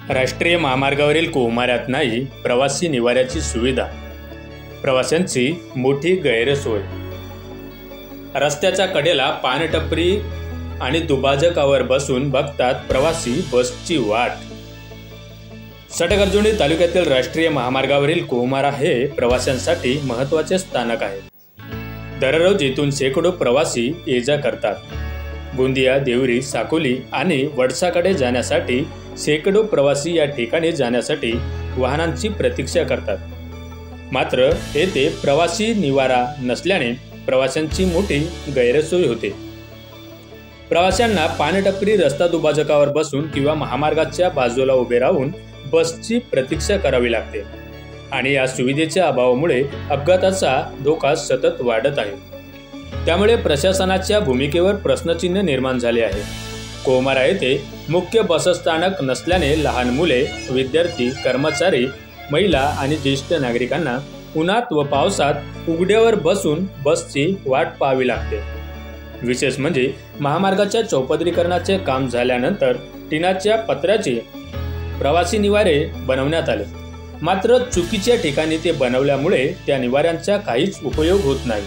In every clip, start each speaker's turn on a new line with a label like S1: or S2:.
S1: राष्ट्रीय महामार्गावरील कोमाऱ्यात नाही प्रवासी निवाऱ्याची सुविधा, प्रवाशांची मोठी गैरसोय। रस्त्याच्या कडेला पानटपरी आणि दुभाजकावर बसून बघतात प्रवासी बसची वाट। सटगर्जुनी तालुक्यातील राष्ट्रीय महामार्गावरील कोमारा हे प्रवाशांसाठी महत्त्वाचे स्थानक आहे। दररोज इथून शेकडो प्रवासी ये-जा करतात। गोंदिया, देवरी, साकोली आणि वडसाकडे जाण्यासाठी शेकडो प्रवासी या ठिकाणी जाण्यासाठी वाहनांची प्रतीक्षा करतात। मात्र येथे प्रवासी निवारा नसल्याने प्रवाशांची मोठी गैरसोय होते। प्रवाशांना पानटपरी, रस्ता दुभाजकावर बसून किंवा महामार्गाच्या बाजूला उभे राहून बसची प्रतीक्षा करावी लागते आणि या सुविधेच्या अभावामुळे अपघाताचा धोका सतत वाढत आहे। त्यामुळे प्रशासनाच्या भूमिकेवर प्रश्नचिन्ह निर्माण झाले आहे। कोमारा येथे मुख्य बसस्थानक नसल्याने लहान मुले, विद्यार्थी, कर्मचारी, महिला आणि ज्येष्ठ नागरिकांना उन्हात व पावसात उघड्यावर बसून बसची वाट पाहावी लागते। विशेष म्हणजे महामार्गाच्या चौपदरीकरणाचे काम झाल्यानंतर टिनाच्या पत्र्याचे प्रवासी निवारे बनवण्यात आले। मात्र चुकीच्या ठिकाणी ते बनवल्यामुळे त्या निवाऱ्यांचा काहीच उपयोग होत नाही।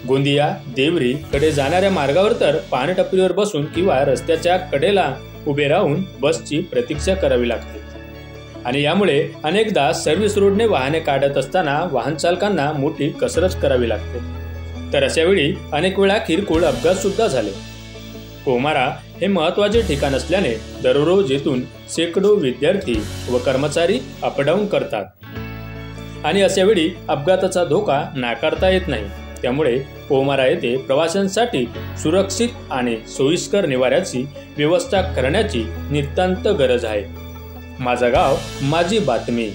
S1: गोंदिया, देवरी कडे जाणाऱ्या मार्गावर तर पानटपरीवर बसून किंवा रस्त्याच्या कडेला उभे राहून बसची प्रतीक्षा करावी लागते आणि यामुळे अनेकदा सर्व्हिस रोडने वाहने काढत असताना वाहन चालकांना मोठी कसरत करावी लागते। तर अशा वेळी अनेक वेळा किरकोळ अपघात सुद्धा झाले। कोमारा हे महत्त्वाचे ठिकाण असल्याने दररोज येथून शेकडो विद्यार्थी व कर्मचारी अपडाऊन करतात आणि अशा वेळी अपघाताचा धोका नाकारता येत नाही। त्यामुळे कोमारा येथे प्रवाशांसाठी सुरक्षित आणि सोयीस्कर निवाऱ्याची व्यवस्था करण्याची नितांत गरज आहे। माझा गाव, माझी बातमी।